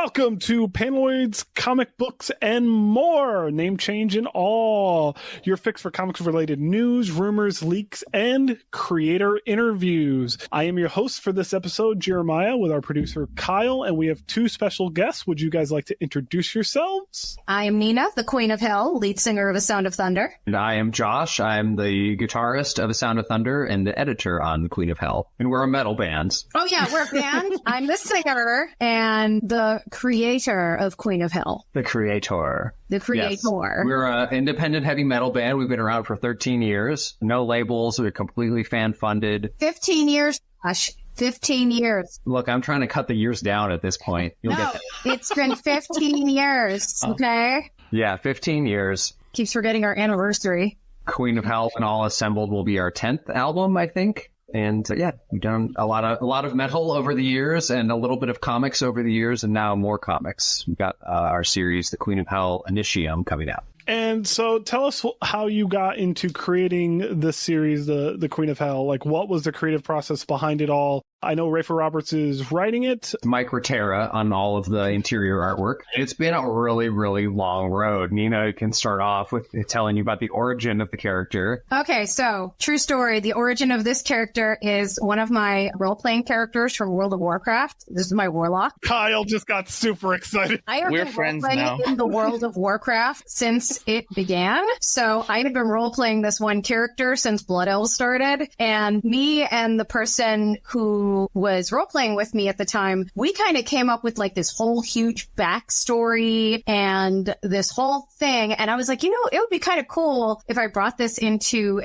Welcome to Panaloids, Comic Books, and More. Name change and all. Your fix for comics-related news, rumors, leaks, and creator interviews. I am your host for this episode, Jeremiah, with our producer, Kyle, and we have two special guests. Would you guys like to introduce yourselves? I am Nina, the Queen of Hell, lead singer of A Sound of Thunder. And I am Josh. I'm the guitarist of A Sound of Thunder and the editor on The Queen of Hell. And we're a metal band. Oh yeah, we're a band. I'm the singer and the creator of Queen of Hell. The creator. The creator. Yes. We're an independent heavy metal band. We've been around for 13 years. No labels. We're completely fan-funded. 15 years, Josh. 15 years. Look, I'm trying to cut the years down at this point. It's been 15 years, okay? Yeah, 15 years. Keeps forgetting our anniversary. Queen of Hell and All Assembled will be our 10th album, I think. And yeah, we've done a lot of metal over the years and a little bit of comics over the years, and now more comics. We've got our series, The Queen of Hell Initium, coming out. And so tell us how you got into creating this series, the Queen of Hell. Like, what was the creative process behind it all? I know Rafer Roberts is writing it. Mike Ratera on all of the interior artwork. It's been a really, really long road. Nina can start off with telling you about the origin of the character. Okay, so true story. The origin of this character is one of my role-playing characters from World of Warcraft. This is my warlock. Kyle just got super excited. We're friends now. In the World of Warcraft since it began. So I have been role-playing this one character since Blood Elves started. And me and the person who was role-playing with me at the time, we kind of came up with like this whole huge backstory and this whole thing. And I was like, it would be kind of cool if I brought this into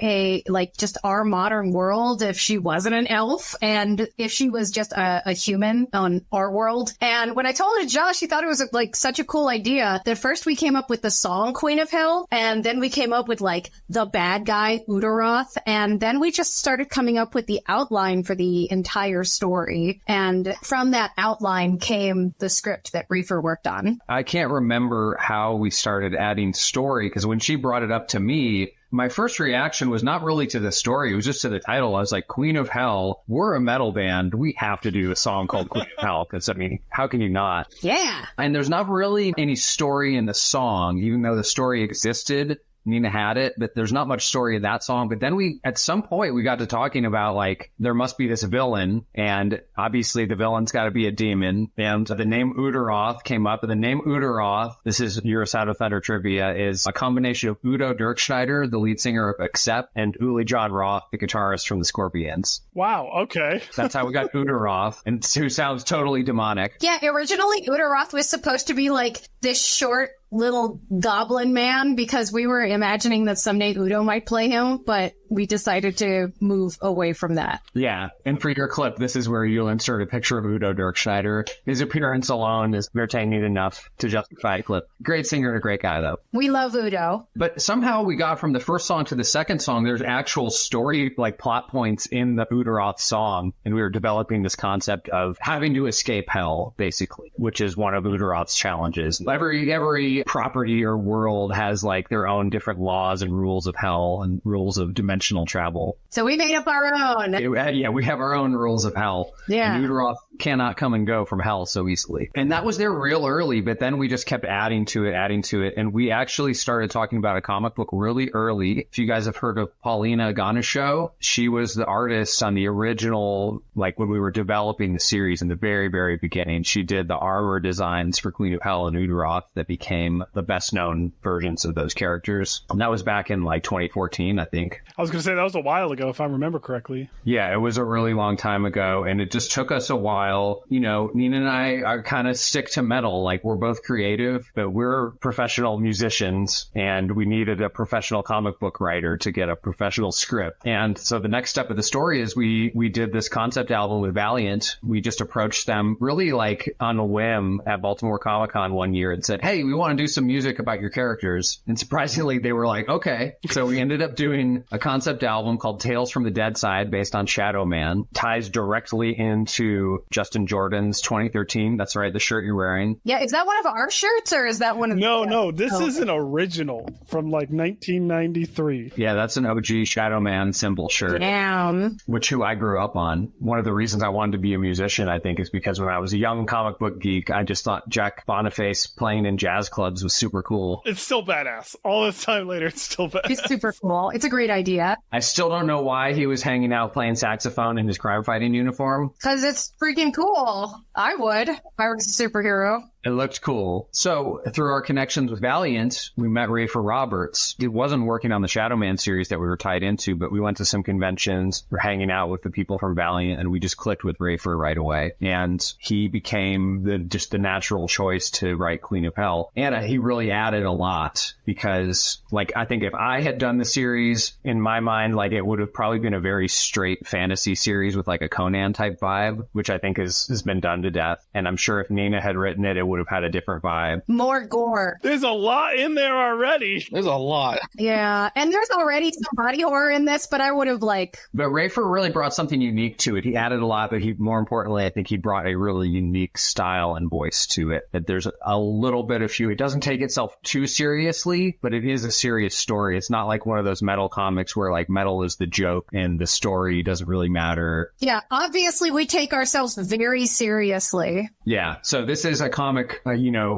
just our modern world, if she wasn't an elf and if she was just a human on our world. And when I told it to Josh, he thought it was like such a cool idea that first we came up with the song Queen of Hell, and then we came up with like the bad guy Udaroth, and then we just started coming up with the outline for the entire story, and from that outline came the script that Rafer worked on. I can't remember how we started adding story, because when she brought it up to me, my first reaction was not really to the story, it was just to the title. I was like, Queen of Hell, we're a metal band, we have to do a song called Queen of Hell, because, I mean, how can you not? Yeah. And there's not really any story in the song, even though the story existed. Nina had it, but there's not much story in that song. But then at some point, we got to talking about, like, there must be this villain, and obviously the villain's got to be a demon. And the name Udaroth came up, and the name Udaroth, this is your Sound of Thunder trivia, is a combination of Udo Dirkschneider, the lead singer of Accept, and Uli John Roth, the guitarist from the Scorpions. Wow, okay. That's how we got Udaroth, and who sounds totally demonic. Yeah, originally Udaroth was supposed to be like this short little goblin man, because we were imagining that someday Udo might play him, but we decided to move away from that. Yeah, and for your clip, this is where you'll insert a picture of Udo Dirkschneider. His appearance alone is entertaining enough to justify a clip. Great singer and a great guy, though. We love Udo. But somehow we got from the first song to the second song, there's actual story, like plot points in the Udaroth song, and we were developing this concept of having to escape hell, basically, which is one of Udaroth's challenges. Every property or world has like their own different laws and rules of hell and rules of dimensional travel. So we made up our own. Yeah, we have our own rules of hell. Yeah. And Udaroth cannot come and go from hell so easily. And that was there real early, but then we just kept adding to it. And we actually started talking about a comic book really early. If you guys have heard of Paulina Ganesho, she was the artist on the original, like when we were developing the series in the very, very beginning. She did the armor designs for Queen of Hell and Udaroth that became the best known versions of those characters. And that was back in like 2014, I think. I was going to say that was a while ago, if I remember correctly. Yeah, it was a really long time ago, and it just took us a while. Nina and I are kind of stick to metal. Like, we're both creative, but we're professional musicians, and we needed a professional comic book writer to get a professional script. And so the next step of the story is we did this concept album with Valiant. We just approached them really like on a whim at Baltimore Comic Con one year and said, hey, we want to do some music about your characters. And surprisingly, they were like, okay. So we ended up doing a concept album called Tales from the Dead Side based on Shadow Man. Ties directly into Justin Jordan's 2013. That's right, the shirt you're wearing. Yeah, is that one of our shirts or is that one of No, this is an original from like 1993. Yeah, that's an OG Shadow Man symbol shirt. Damn. Who I grew up on. One of the reasons I wanted to be a musician, I think, is because when I was a young comic book geek, I just thought Jack Boniface playing in jazz clubs was super cool. It's still badass. All this time later, it's still badass. It's super cool. It's a great idea. I still don't know why he was hanging out playing saxophone in his crime fighting uniform. Because it's freaking cool. I would if I was a superhero. It looked cool. So through our connections with Valiant, we met Rafer Roberts. He wasn't working on the Shadow Man series that we were tied into, but we went to some conventions. We're hanging out with the people from Valiant, and we just clicked with Rafer right away. And he became just the natural choice to write Queen of Hell. And he really added a lot because, like, I think if I had done the series, in my mind, like, it would have probably been a very straight fantasy series with like a Conan type vibe, which I think has been done to death. And I'm sure if Nina had written it, it would have had a different vibe. More gore. There's a lot in there already. There's a lot. Yeah, and there's already some body horror in this, but I would have But Rafer really brought something unique to it. He added a lot, but more importantly, I think he brought a really unique style and voice to it. That there's a little bit of it doesn't take itself too seriously, but it is a serious story. It's not like one of those metal comics where like metal is the joke and the story doesn't really matter. Yeah, obviously we take ourselves very seriously. Yeah, so this is a comic,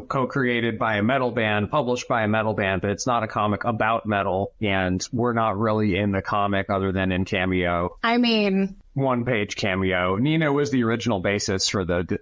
co-created by a metal band, published by a metal band, but it's not a comic about metal, and we're not really in the comic other than in cameo. I mean, one-page cameo. Nina was the original basis for the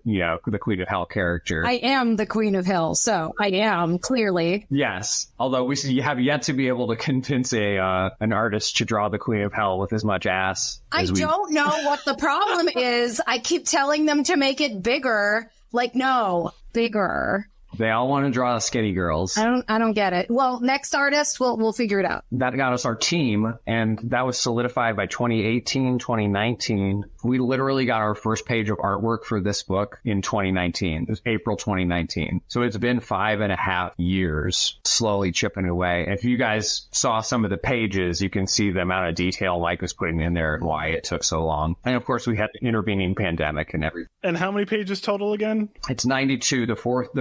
Queen of Hell character. I am the Queen of Hell, so I am, clearly. Yes, although we have yet to be able to convince an artist to draw the Queen of Hell with as much ass. I don't know what the problem is. I keep telling them to make it bigger. Like, no, bigger. They all want to draw skinny girls. I don't get it. Well, next artist, we'll figure it out. That got us our team, and that was solidified by 2018, 2019. We literally got our first page of artwork for this book in 2019. It was April 2019. So it's been 5.5 years slowly chipping away. If you guys saw some of the pages, you can see the amount of detail Mike was putting in there and why it took so long. And of course, we had the intervening pandemic and everything. And how many pages total again? It's 92. There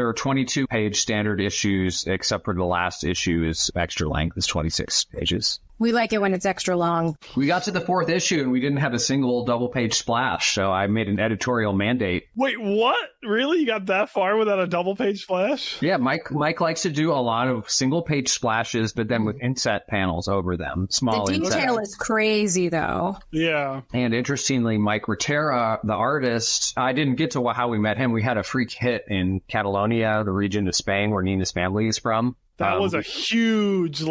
are 22-page standard issues, except for the last issue is extra length, is 26 pages. We like it when it's extra long. We got to the 4th issue and we didn't have a single double-page splash, so I made an editorial mandate. Wait, what? Really? You got that far without a double-page splash? Yeah, Mike likes to do a lot of single-page splashes, but then with inset panels over them. Small The detail is crazy, though. Yeah. And interestingly, Mike Ratera, the artist, I didn't get to how we met him. We had a freak hit in Catalonia, the region of Spain where Nina's family is from. That was a huge,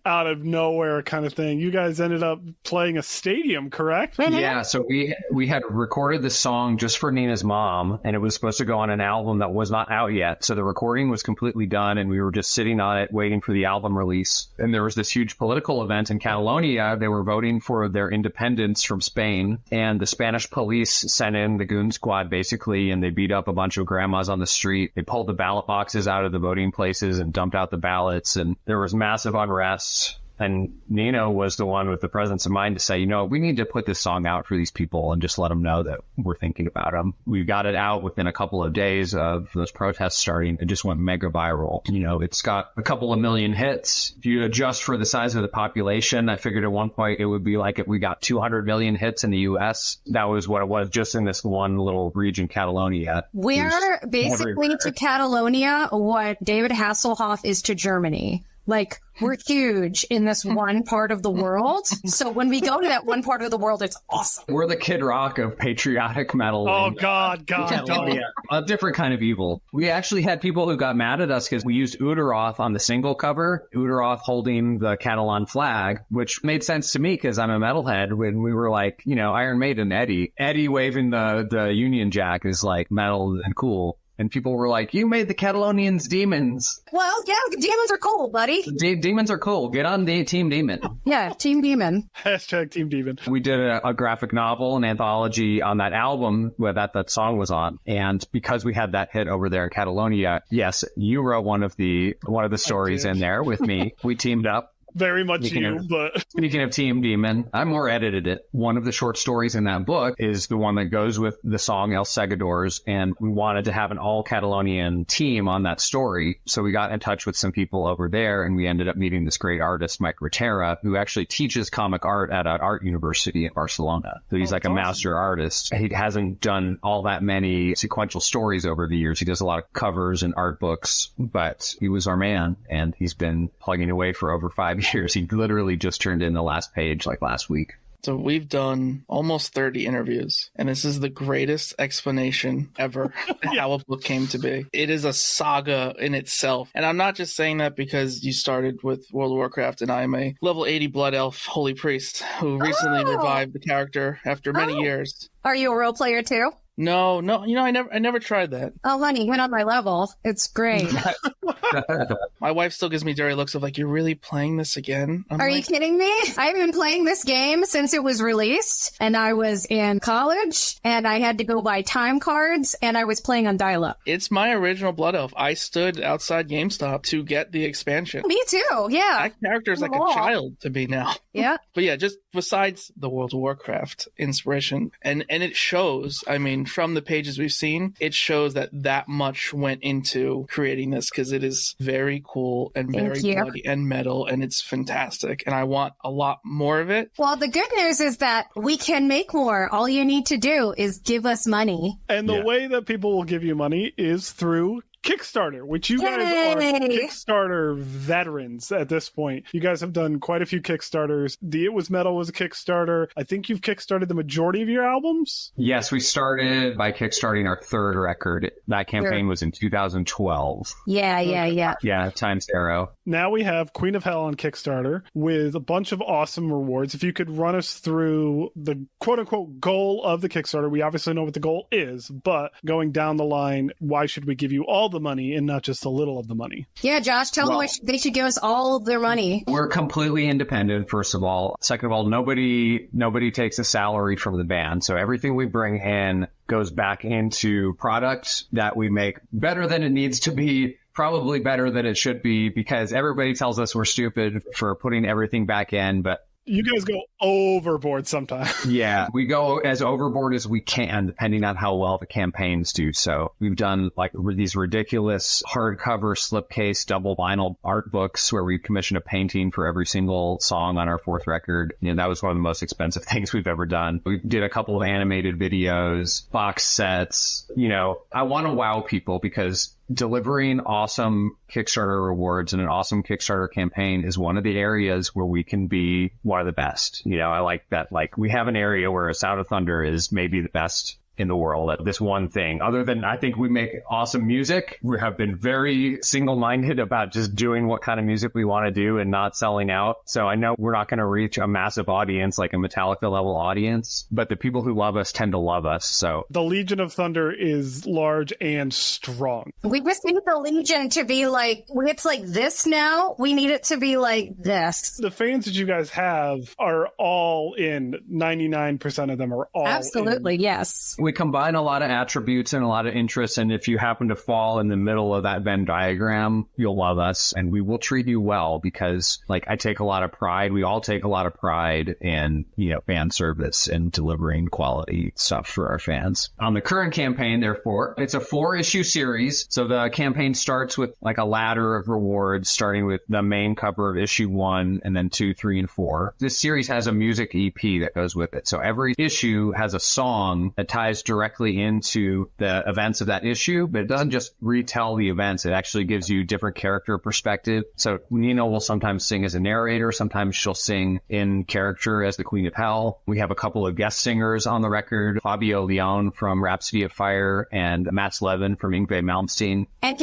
out of nowhere kind of thing. You guys ended up playing a stadium, correct? Yeah, so we had recorded the song just for Nina's mom, and it was supposed to go on an album that was not out yet. So the recording was completely done, and we were just sitting on it waiting for the album release. And there was this huge political event in Catalonia. They were voting for their independence from Spain, and the Spanish police sent in the goon squad, basically, and they beat up a bunch of grandmas on the street. They pulled the ballot boxes out of the voting places and dumped out the ballots, and there was massive unrest. And Nina was the one with the presence of mind to say, we need to put this song out for these people and just let them know that we're thinking about them. We got it out within a couple of days of those protests starting. It just went mega viral. It's got a couple of million hits. If you adjust for the size of the population, I figured at one point it would be like if we got 200 million hits in the U.S. That was what it was just in this one little region, Catalonia. We're basically to Catalonia what David Hasselhoff is to Germany. We're huge in this one part of the world. So when we go to that one part of the world, it's awesome. We're the Kid Rock of patriotic metal. Oh, God. Yeah, a different kind of evil. We actually had people who got mad at us because we used Udaroth on the single cover, Udaroth holding the Catalan flag, which made sense to me because I'm a metalhead. When we were like, Iron Maiden, Eddie waving the Union Jack is like metal and cool. And people were like, you made the Catalonians demons. Well, yeah, demons are cool, buddy. Demons are cool. Get on the Team Demon. Yeah, Team Demon. # Team Demon. We did a graphic novel, an anthology on that album where that song was on. And because we had that hit over there in Catalonia, yes, you wrote one of the stories in there with me. We teamed up. very much but Speaking of Team Demon, I more edited it. One of the short stories in that book is the one that goes with the song El Segadors, and we wanted to have an all Catalonian team on that story. So we got in touch with some people over there, and we ended up meeting this great artist, Mike Ratera, who actually teaches comic art at an art university in Barcelona. So he's like a master artist. He hasn't done all that many sequential stories over the years. He does a lot of covers and art books, but he was our man, and he's been plugging away for over 5 years. He literally just turned in the last page like last week. So we've done almost 30 interviews, and this is the greatest explanation ever how a book came to be. It is a saga in itself. And I'm not just saying that because you started with World of Warcraft, and I'm a level 80 blood elf holy priest who recently revived the character after many years. Are you a role player too? No, you know, I never tried that. Oh, honey, you went on my level. It's great. My wife still gives me dirty looks of like, you're really playing this again? Are you kidding me? I've been playing this game since it was released, and I was in college, and I had to go buy time cards, and I was playing on dial-up. It's my original Blood Elf. I stood outside GameStop to get the expansion. Me too, yeah. That character is like a child to me now. Yeah. But yeah, just besides the World of Warcraft inspiration, and it shows, I mean, from the pages we've seen, it shows that much went into creating this, because it is very cool and very bloody and metal, and it's fantastic. And I want a lot more of it. Well, the good news is that we can make more. All you need to do is give us money. And the way that people will give you money is through Kickstarter, which you guys are Kickstarter veterans at this point. You guys have done quite a few Kickstarters. The It Was Metal was a Kickstarter. I think you've Kickstarted the majority of your albums? Yes, we started by Kickstarting our third record. That campaign was in 2012. Yeah. Yeah, Times Arrow. Now we have Queen of Hell on Kickstarter with a bunch of awesome rewards. If you could run us through the quote-unquote goal of the Kickstarter. We obviously know what the goal is, but going down the line, why should we give you all the money and not just a little of the money? Yeah, Josh, tell them they should give us all of their money. We're completely independent, first of all. Second of all, nobody takes a salary from the band. So everything we bring in goes back into products that we make better than it needs to be, probably better than it should be, because everybody tells us we're stupid for putting everything back in, but you guys go overboard sometimes. Yeah, we go as overboard as we can, depending on how well the campaigns do. So we've done like these ridiculous hardcover slipcase double vinyl art books where we commission a painting for every single song on our fourth record. You know, that was one of the most expensive things we've ever done. We did a couple of animated videos, box sets. You know, I want to wow people, because delivering awesome Kickstarter rewards and an awesome Kickstarter campaign is one of the areas where we can be one of the best. You know, I like that. Like, we have an area where A Sound of Thunder is maybe the best in the world at this one thing. Other than, I think we make awesome music. We have been very single-minded about just doing what kind of music we want to do and not selling out. So I know we're not going to reach a massive audience like a Metallica level audience, but the people who love us tend to love us. So the Legion of Thunder is large and strong. We just need the Legion to be like, it's like this now. We need it to be like this. The fans that you guys have are all in. 99% of them are all Absolutely, in. Yes. We combine a lot of attributes and a lot of interests, and if you happen to fall in the middle of that Venn diagram, you'll love us, and we will treat you well, because, like, I take a lot of pride. We all take a lot of pride in, you know, fan service and delivering quality stuff for our fans. On the current campaign, therefore, it's a 4-issue series, so the campaign starts with, like, a ladder of rewards, starting with the main cover of issue 1, and then 2, 3, and 4. This series has a music EP that goes with it, so every issue has a song that ties directly into the events of that issue, but it doesn't just retell the events. It actually gives you different character perspective. So Nina will sometimes sing as a narrator. Sometimes she'll sing in character as the Queen of Hell. We have a couple of guest singers on the record, Fabio Leone from Rhapsody of Fire and Mats Levin from Yngwie Malmsteen. And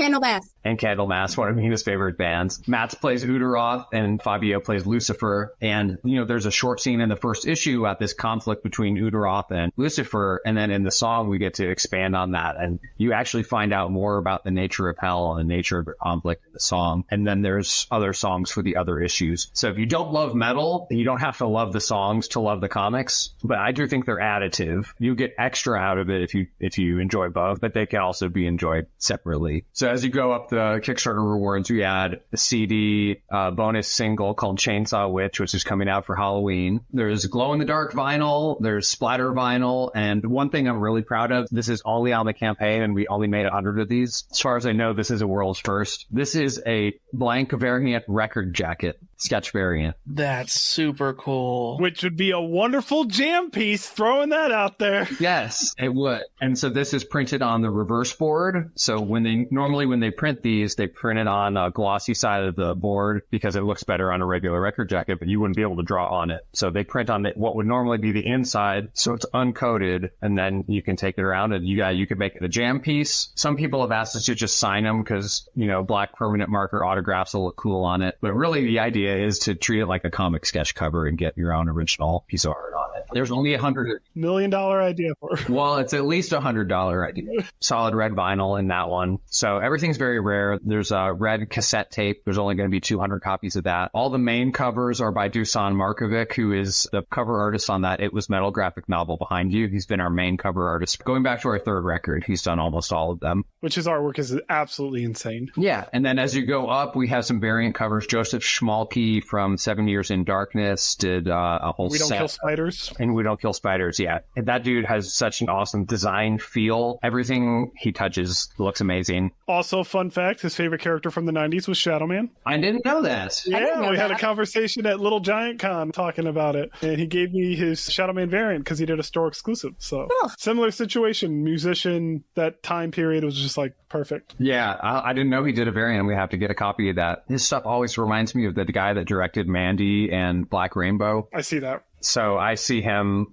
Candlemass, one of Nina's favorite bands. Mats plays Udaroth and Fabio plays Lucifer. And, you know, there's a short scene in the first issue about this conflict between Udaroth and Lucifer. And then in the song, we get to expand on that. And you actually find out more about the nature of hell and the nature of the conflict in the song. And then there's other songs for the other issues. So if you don't love metal, you don't have to love the songs to love the comics. But I do think they're additive. You get extra out of it if you enjoy both, but they can also be enjoyed separately. So as you go up the Kickstarter rewards, we add a CD bonus single called Chainsaw Witch, which is coming out for Halloween. There's glow-in-the-dark vinyl, there's splatter vinyl, and one thing I'm really proud of, this is only on the campaign, and we only made 100 of these. As far as I know, this is a world's first. This is a blank variant record jacket, sketch variant. That's super cool. Which would be a wonderful jam piece, throwing that out there. Yes, it would. And so this is printed on the reverse board. So when they print these, they print it on a glossy side of the board because it looks better on a regular record jacket, but you wouldn't be able to draw on it. So they print on what would normally be the inside, so it's uncoated, and then you can take it around and you can make it a jam piece. Some people have asked us to just sign them because, black permanent marker autographs will look cool on it. But really the idea is to treat it like a comic sketch cover and get your own original piece of art on it. There's only $100 million idea for it. Well, it's at least $100 idea. Solid red vinyl in that one. So everything's very rare. There's a red cassette tape. There's only going to be 200 copies of that. All the main covers are by Dusan Markovic, who is the cover artist on that It Was Metal graphic novel behind you. He's been our main cover artist. Going back to our third record, he's done almost all of them. Which his artwork is absolutely insane. Yeah. And then as you go up, we have some variant covers. Joseph Schmalke from 7 Years in Darkness did a whole set. We Don't Kill Spiders. And We Don't Kill Spiders, yeah. And that dude has such an awesome design feel. Everything he touches looks amazing. Also, fun fact, his favorite character from the 90s was Shadow Man. I didn't know that. Yeah, we had a conversation at Little Giant Con talking about it. And he gave me his Shadow Man variant because he did a store exclusive. So, Similar situation. Musician, that time period was just like perfect. Yeah, I didn't know he did a variant. We have to get a copy of that. His stuff always reminds me of the guy that directed Mandy and Black Rainbow. I see that. So I see him,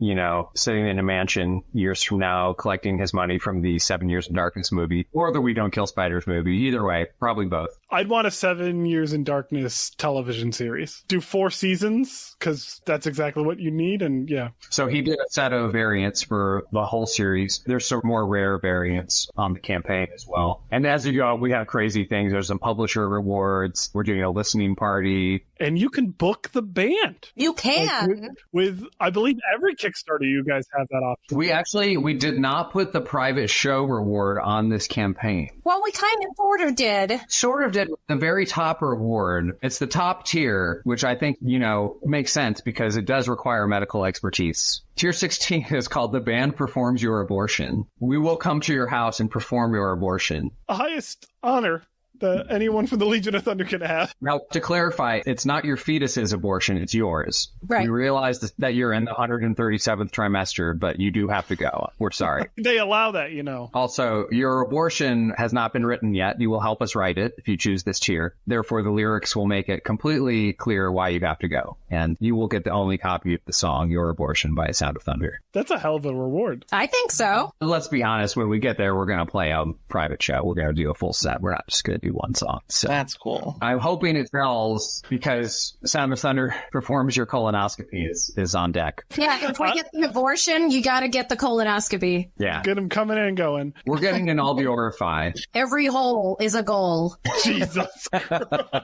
sitting in a mansion years from now, collecting his money from the 7 Years in Darkness movie or the We Don't Kill Spiders movie. Either way, probably both. I'd want a 7 Years in Darkness television series. Do 4 seasons, because that's exactly what you need, and yeah. So he did a set of variants for the whole series. There's some more rare variants on the campaign as well. And as you go, we have crazy things. There's some publisher rewards. We're doing a listening party. And you can book the band. You can. With, I believe, every Kickstarter, you guys have that option. We did not put the private show reward on this campaign. Well, we kind of sort of did. Sort of did. The very top reward. It's the top tier, which I think, makes sense because it does require medical expertise. Tier 16 is called The Band Performs Your Abortion. We will come to your house and perform your abortion. The highest honor that anyone from the Legion of Thunder can have. Now, to clarify, it's not your fetus's abortion, it's yours. Right. We realize that you're in the 137th trimester, but you do have to go. We're sorry. They allow that, Also, your abortion has not been written yet. You will help us write it if you choose this tier. Therefore, the lyrics will make it completely clear why you have to go. And you will get the only copy of the song, Your Abortion by Sound of Thunder. That's a hell of a reward. I think so. Let's be honest, when we get there, we're going to play a private show. We're going to do a full set. We're not just going to do one song. So that's cool. I'm hoping it sells because Sound of Thunder Performs Your Colonoscopy is on deck. Yeah, if we get the abortion, you got to get the colonoscopy. Yeah. Get them coming and going. We're getting an Albiorify. Every hole is a goal. Jesus.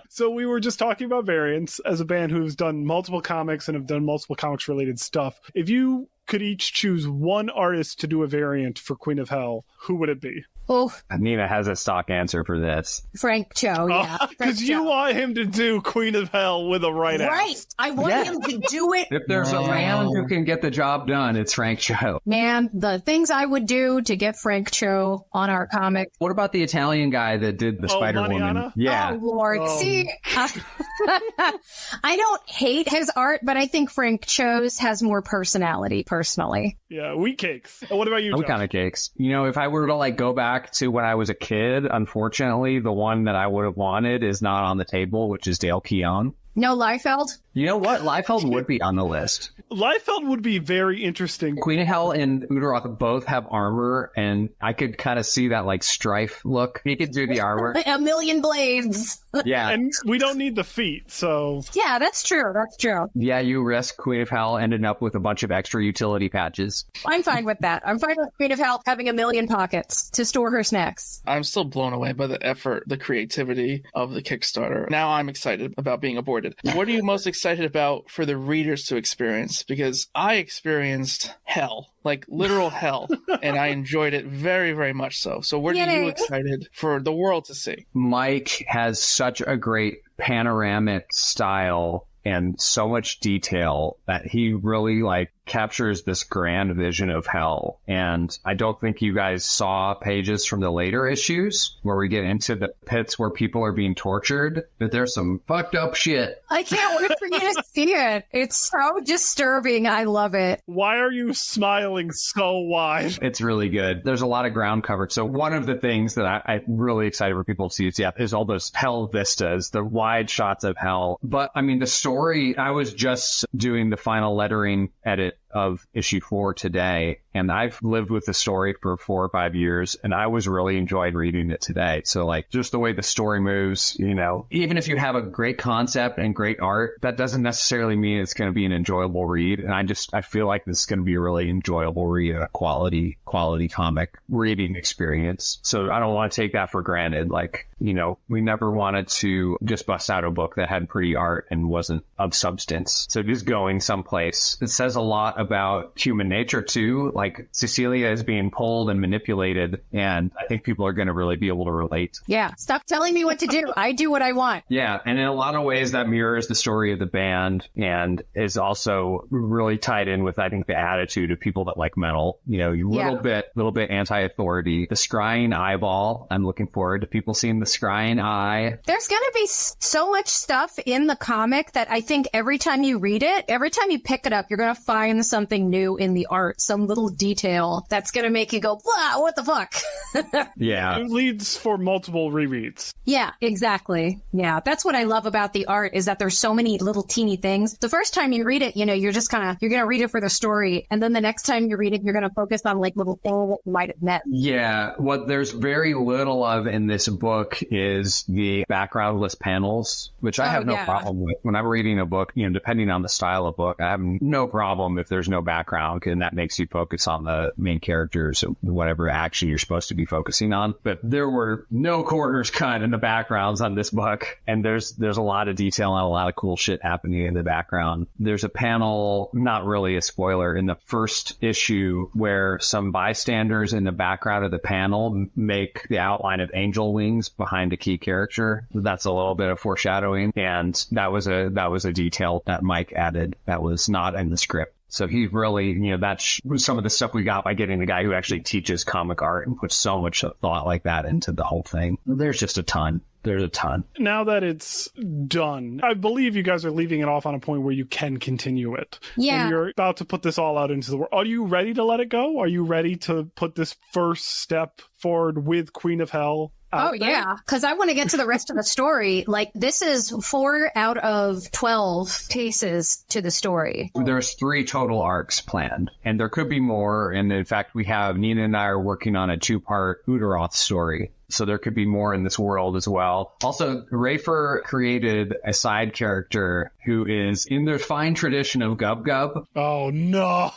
So we were just talking about variants as a band who's done multiple comics and have done multiple comics related stuff. If you could each choose one artist to do a variant for Queen of Hell, who would it be? Oh, Nina has a stock answer for this. Frank Cho, yeah. Because you want him to do Queen of Hell with a right ass. Right. I want him to do it. If there's a man who can get the job done, it's Frank Cho. Man, the things I would do to get Frank Cho on our comic. What about the Italian guy that did the Spider-Woman? Yeah. Oh, Lord. See, I don't hate his art, but I think Frank Cho's has more personality, personally. Yeah, wheat cakes. And what about you, Josh? What kind of cakes? If I were to go back to when I was a kid, unfortunately, the one that I would have wanted is not on the table, which is Dale Keown. No Liefeld? You know what? Liefeld would be on the list. Liefeld would be very interesting. Queen of Hell and Udaroth both have armor, and I could kind of see that like Strife look. He could do the armor. A million blades. Yeah. And we don't need the feet, so... Yeah, that's true. That's true. Yeah, you risk Queen of Hell ending up with a bunch of extra utility patches. I'm fine with that. I'm fine with Queen of Hell having a million pockets to store her snacks. I'm still blown away by the effort, the creativity of the Kickstarter. Now I'm excited about being aborted. What are you most excited about for the readers to experience? Because I experienced hell, like literal hell, and I enjoyed it very, very much so. So what are you excited for the world to see? Mike has such a great panoramic style and so much detail that he really like captures this grand vision of hell. And I don't think you guys saw pages from the later issues where we get into the pits where people are being tortured, but there's some fucked up shit. I can't wait for you to see it. It's so disturbing. I love it. Why are you smiling so wide? It's really good. There's a lot of ground covered. So one of the things that I'm really excited for people to see is all those hell vistas, the wide shots of hell. But I mean, the story, I was just doing the final lettering edit of issue 4 today, and I've lived with the story for 4 or 5 years, and I was really enjoyed reading it today. So like just the way the story moves, you know, even if you have a great concept and great art, that doesn't necessarily mean it's going to be an enjoyable read. And I feel like this is going to be a really enjoyable read, a quality comic reading experience. So I don't want to take that for granted. Like, you know, we never wanted to just bust out a book that had pretty art and wasn't of substance. So just going someplace. It says a lot about human nature too. Like Cecilia is being pulled and manipulated, and I think people are going to really be able to relate. Yeah. Stop telling me what to do. I do what I want. Yeah. And in a lot of ways that mirrors the story of the band and is also really tied in with, I think, the attitude of people that like metal, you know, little bit anti-authority. The scrying eyeball. I'm looking forward to people seeing the scrying eye. There's going to be so much stuff in the comic that I think every time you read it, every time you pick it up, you're going to find something new in the art, some little detail that's going to make you go, wow, what the fuck? Yeah. It leads for multiple rereads. Yeah, exactly. Yeah. That's what I love about the art is that there's so many little teeny things. The first time you read it, you know, you're going to read it for the story. And then the next time you read it, you're going to focus on like little things that you might have met. Yeah. What there's very little of in this book is the backgroundless panels, which I have no problem with. When I'm reading a book, you know, depending on the style of book, I have no problem if there's no background, and that makes you focus on the main characters or whatever action you're supposed to be focusing on. But there were no corners cut in the backgrounds on this book, and there's a lot of detail and a lot of cool shit happening in the background. There's a panel, not really a spoiler, in the first issue where some bystanders in the background of the panel make the outline of angel wings behind a key character. That's a little bit of foreshadowing, and that was a detail that Mike added that was not in the script. So he really, you know, that's some of the stuff we got by getting the guy who actually teaches comic art and puts so much thought like that into the whole thing. There's just a ton. There's a ton. Now that it's done, I believe you guys are leaving it off on a point where you can continue it. Yeah. And you're about to put this all out into the world. Are you ready to let it go? Are you ready to put this first step forward with Queen of Hell? Oh, yeah. Because I want to get to the rest of the story. Like, this is 4 out of 12 pieces to the story. There's 3 total arcs planned, and there could be more. And in fact, Nina and I are working on a 2-part Udaroth story. So there could be more in this world as well. Also, Rafer created a side character who is in the fine tradition of Gub Gub. Oh, no.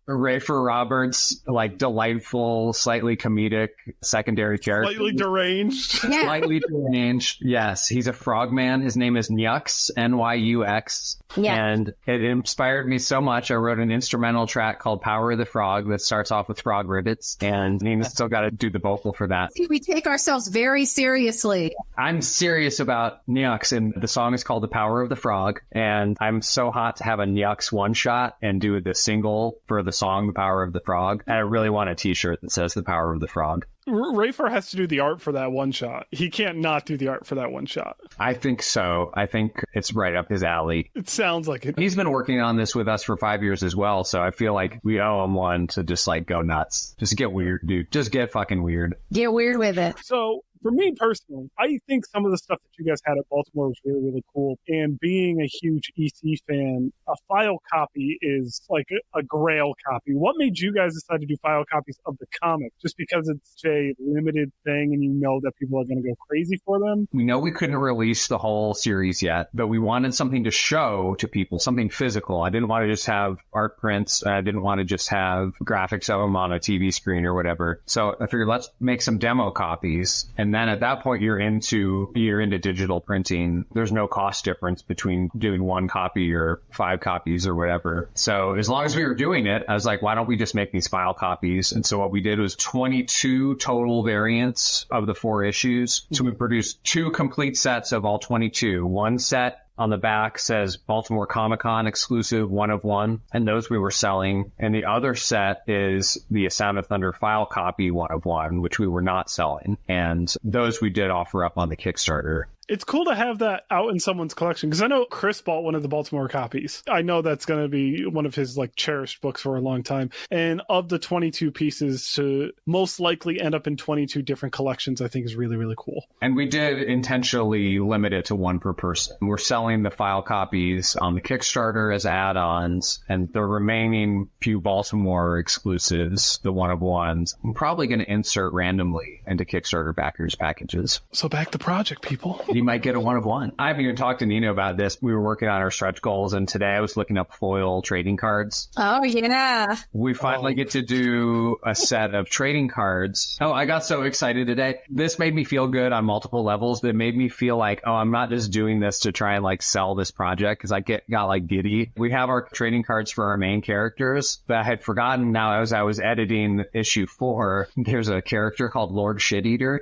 Rafer Roberts, like delightful, slightly comedic secondary character. Slightly deranged. Yeah. Slightly deranged. Yes. He's a frogman. His name is Nyux, Nyux. Yeah. And it inspired me so much. I wrote an instrumental track called Power of the Frog that starts off with frog ribbits. And Nina's still got to do the vocal for that. We take ourselves very seriously. I'm serious about Nyux, and the song is called The Power of the Frog. And I'm so hot to have a Nyux one-shot and do the single for the song, The Power of the Frog. And I really want a t-shirt that says The Power of the Frog. Rafer has to do the art for that one shot. He can't not do the art for that one shot. I think so. I think it's right up his alley. It sounds like it. He's been working on this with us for 5 years as well, so I feel like we owe him one to just like go nuts. Just get weird, dude. Just get fucking weird. Get weird with it. So For me personally, I think some of the stuff that you guys had at Baltimore was really, really cool. And being a huge EC fan, a file copy is like a grail copy. What made you guys decide to do file copies of the comic? Just because it's a limited thing and you know that people are going to go crazy for them? We know we couldn't release the whole series yet, but we wanted something to show to people, something physical. I didn't want to just have art prints. I didn't want to just have graphics of them on a TV screen or whatever. So I figured let's make some demo copies. And then at that point, you're into digital printing. There's no cost difference between doing one copy or 5 copies or whatever. So as long as we were doing it, I was like, why don't we just make these file copies? And so what we did was 22 total variants of the 4 issues. So we produced 2 complete sets of all 22. One set on the back says Baltimore Comic-Con exclusive 1 of 1, and those we were selling. And the other set is the A Sound of Thunder file copy 1 of 1, which we were not selling. And those we did offer up on the Kickstarter. It's cool to have that out in someone's collection, because I know Chris bought one of the Baltimore copies. I know that's going to be one of his like cherished books for a long time. And of the 22 pieces to most likely end up in 22 different collections, I think is really, really cool. And we did intentionally limit it to 1 per person. We're selling the file copies on the Kickstarter as add-ons, and the remaining few Baltimore exclusives, the 1 of 1s, I'm probably going to insert randomly into Kickstarter backers packages. So back to project, people. You might get a 1 of 1. I haven't even talked to Nino about this. We were working on our stretch goals, and today I was looking up foil trading cards. Oh, yeah. We finally get to do a set of trading cards. Oh, I got so excited today. This made me feel good on multiple levels. It made me feel like, oh, I'm not just doing this to try and like sell this project, because I got like giddy. We have our trading cards for our main characters, but I had forgotten now as I was editing issue 4, there's a character called Lord Shiteater.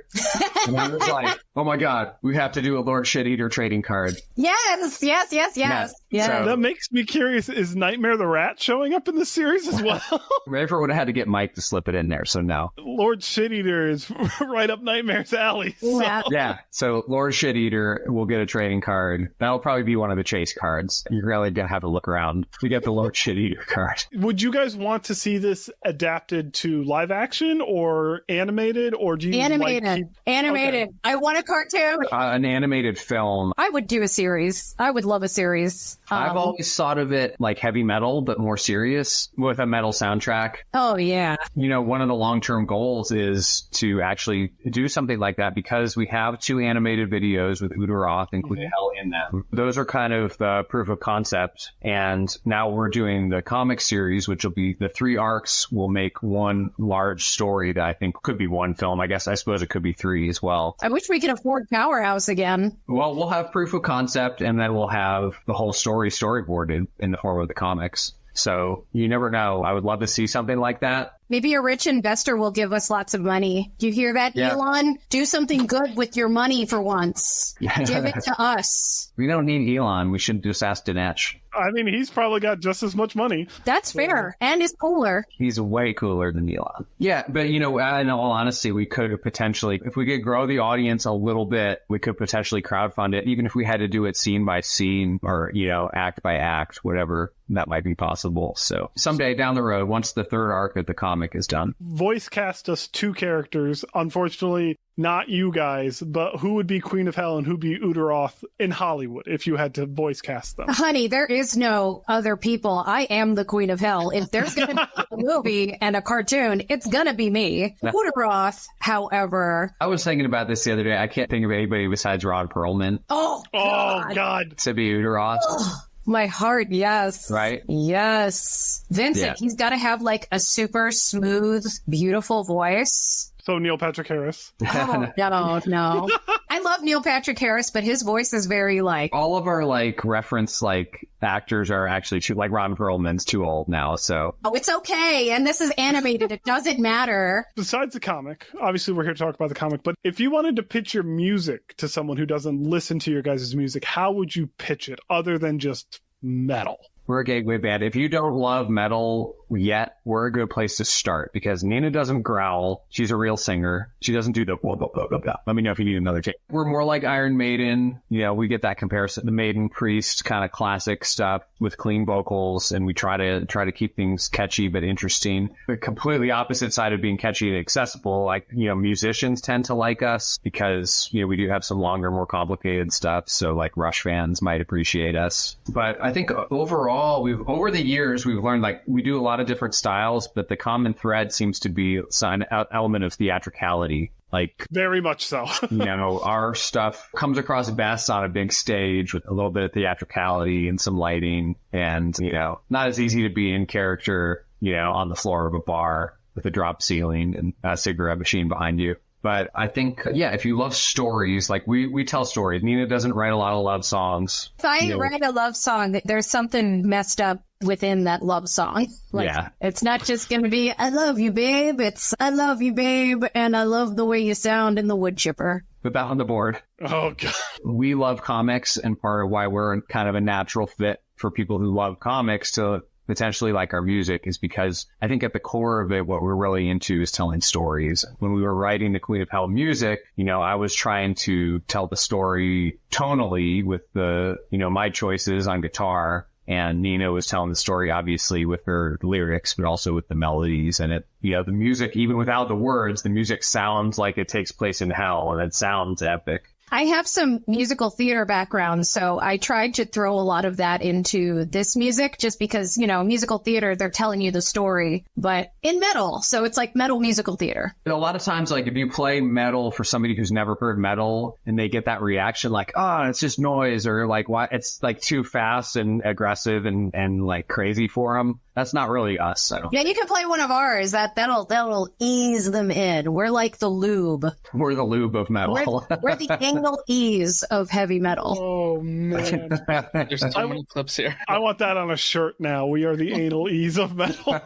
And I was like, oh my God, we have to do a Lord Shiteater trading card. Yes. Yeah. Yeah. That makes me curious. Is Nightmare the Rat showing up in the series as well? Rafer would have had to get Mike to slip it in there, so no. Lord Shiteater is right up Nightmare's alley. So. Yeah, so Lord Shiteater will get a trading card. That'll probably be one of the chase cards. You're really going to have to look around to get the Lord Shiteater card. Would you guys want to see this adapted to live action or animated, or do you Animated. Okay. I want a cartoon. An animated film. I would do a series. I would love a series. I've always thought of it like heavy metal, but more serious with a metal soundtrack. Oh, yeah. You know, one of the long-term goals is to actually do something like that, because we have 2 animated videos with Udaroth and Queen of Hell in them. Those are kind of the proof of concept. And now we're doing the comic series, which will be the 3 arcs will make one large story that I think could be 1 film. I suppose it could be 3 as well. I wish we could afford Powerhouse again. Well, we'll have proof of concept, and then we'll have the whole story storyboarded in the form of the comics. So you never know. I would love to see something like that. Maybe a rich investor will give us lots of money. Do you hear that, Yeah. Elon? Do something good with your money for once. Give it to us. We don't need Elon. We should just ask Dinesh. I mean, he's probably got just as much money. That's fair. And it's cooler. He's way cooler than Elon. Yeah, but in all honesty, we could potentially, if we could grow the audience a little bit, we could potentially crowdfund it, even if we had to do it scene by scene or, act by act, whatever, that might be possible. So someday down the road, once the 3rd arc of the comic is done. Voice cast us 2 characters. Unfortunately, not you guys, but who would be Queen of Hell and who'd be Udaroth in Hollywood if you had to voice cast them? Honey, there is no other people. I am the Queen of Hell. If there's going to be a movie and a cartoon, it's going to be me. Udaroth, however. I was thinking about this the other day. I can't think of anybody besides Ron Perlman Oh, God. to be Udaroth. My heart, yes. Right? Yes. Vincent, Yeah. he's got to have like a super smooth, beautiful voice. So Neil Patrick Harris. Oh, no. I love Neil Patrick Harris, but his voice is very like... All of our reference actors are actually too, like Ron Perlman's too old now, so. Oh, it's okay. And this is animated. It doesn't matter. Besides the comic, obviously we're here to talk about the comic, but if you wanted to pitch your music to someone who doesn't listen to your guys' music, how would you pitch it other than just metal? We're a gateway band. If you don't love metal yet, we're a good place to start because Nina doesn't growl. She's a real singer. She doesn't do the blah, blah, blah, blah, blah. Let me know if you need another take. We're more like Iron Maiden. You know, we get that comparison. The Maiden Priest kind of classic stuff with clean vocals, and we try to keep things catchy but interesting. The completely opposite side of being catchy and accessible, like, you know, musicians tend to like us because, you know, we do have some longer, more complicated stuff. So like Rush fans might appreciate us. But I think overall, over the years, we've learned like we do a lot of different styles, but the common thread seems to be an element of theatricality. Like, very much so. You know, our stuff comes across best on a big stage with a little bit of theatricality and some lighting, and, you know, not as easy to be in character, you know, on the floor of a bar with a drop ceiling and a cigarette machine behind you. But I think, yeah, if you love stories, like we tell stories. Nina doesn't write a lot of love songs. If I write a love song, there's something messed up within that love song. Like, yeah. It's not just going to be, I love you, babe. It's, I love you, babe. And I love the way you sound in the wood chipper. Put that on the board. Oh, God. We love comics, and part of why we're kind of a natural fit for people who love comics to potentially like our music is because I think at the core of it, what we're really into is telling stories. When we were writing the Queen of Hell music, you know, I was trying to tell the story tonally with the, you know, my choices on guitar. And Nina was telling the story, obviously, with her lyrics, but also with the melodies. And it, you know, the music, even without the words, the music sounds like it takes place in hell, and it sounds epic. I have some musical theater background, so I tried to throw a lot of that into this music just because, you know, musical theater, they're telling you the story, but in metal. So it's like metal musical theater. A lot of times, like if you play metal for somebody who's never heard metal and they get that reaction like, oh, it's just noise, or like, why it's like too fast and aggressive and like crazy for them. That's not really us. I don't. Yeah, you can play one of ours. That'll ease them in. We're like the lube. We're the lube of metal. We're the anal ease of heavy metal. Oh, man. There's so many clips here. I want that on a shirt now. We are the anal ease of metal.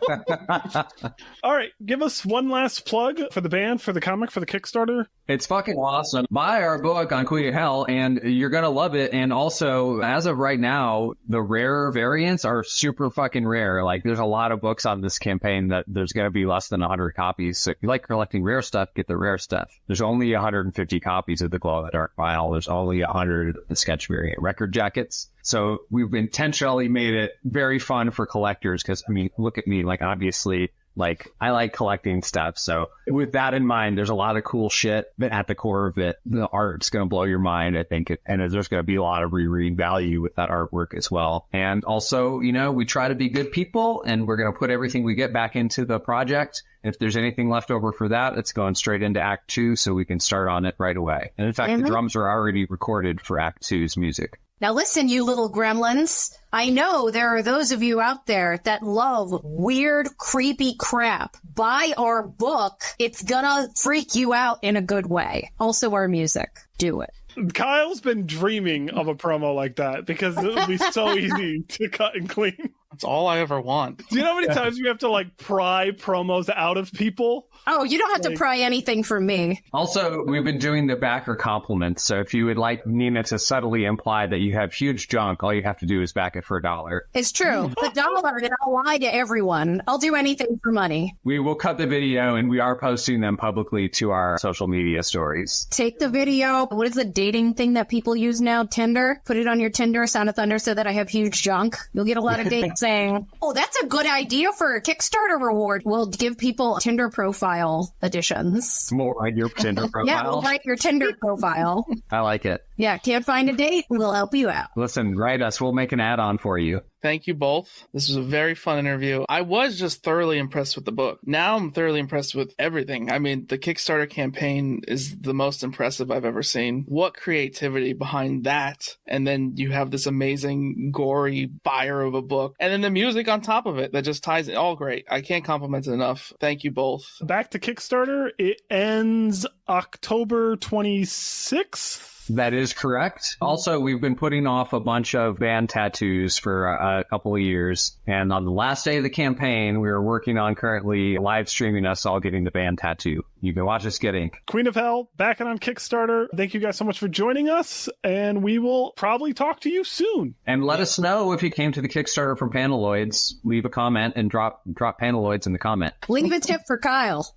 All right. Give us one last plug for the band, for the comic, for the Kickstarter. It's fucking awesome. Buy our book on Queen of Hell, and you're going to love it. And also, as of right now, the rare variants are super fucking rare. Like, there's a lot of books on this campaign that there's going to be less than 100 copies. So if you like collecting rare stuff, get the rare stuff. There's only 150 copies of the Glow in the Dark Vial. There's only 100 of the sketch variant record jackets. So we've intentionally made it very fun for collectors because, I mean, look at me. Like, obviously, like, I like collecting stuff. So with that in mind, there's a lot of cool shit, but at the core of it, the art's going to blow your mind, I think. And there's going to be a lot of rereading value with that artwork as well. And also, you know, we try to be good people, and we're going to put everything we get back into the project. And if there's anything left over for that, it's going straight into Act 2 so we can start on it right away. And in fact, the drums are already recorded for Act 2's music. Now listen, you little gremlins. I know there are those of you out there that love weird, creepy crap. Buy our book. It's gonna freak you out in a good way. Also our music. Do it. Kyle's been dreaming of a promo like that because it would be so easy to cut and clean. That's all I ever want. Do you know how many times we have to like pry promos out of people? Oh, you don't have to pry anything from me. Also, we've been doing the backer compliments. So if you would like Nina to subtly imply that you have huge junk, all you have to do is back it for $1. It's true. The dollar, and I'll lie to everyone. I'll do anything for money. We will cut the video, and we are posting them publicly to our social media stories. Take the video. What is the dating thing that people use now? Tinder. Put it on your Tinder, Sound of Thunder, so that I have huge junk. You'll get a lot of dates saying, oh, that's a good idea for a Kickstarter reward. We'll give people Tinder profile editions. We'll write your Tinder profile. Yeah, we'll write your Tinder profile. I like it. Yeah, can't find a date? We'll help you out. Listen, write us. We'll make an add-on for you. Thank you both. This was a very fun interview. I was just thoroughly impressed with the book. Now I'm thoroughly impressed with everything. I mean, the Kickstarter campaign is the most impressive I've ever seen. What creativity behind that. And then you have this amazing, gory fire of a book. And then the music on top of it that just ties it all great. I can't compliment it enough. Thank you both. Back to Kickstarter. It ends October 26th. That is correct. Also, we've been putting off a bunch of band tattoos for a couple of years. And on the last day of the campaign, we are working on currently live streaming us all getting the band tattoo. You can watch us get ink. Queen of Hell, backing on Kickstarter. Thank you guys so much for joining us. And we will probably talk to you soon. And let us know if you came to the Kickstarter from Panaloids. Leave a comment and drop Panaloids in the comment. Leave a tip for Kyle.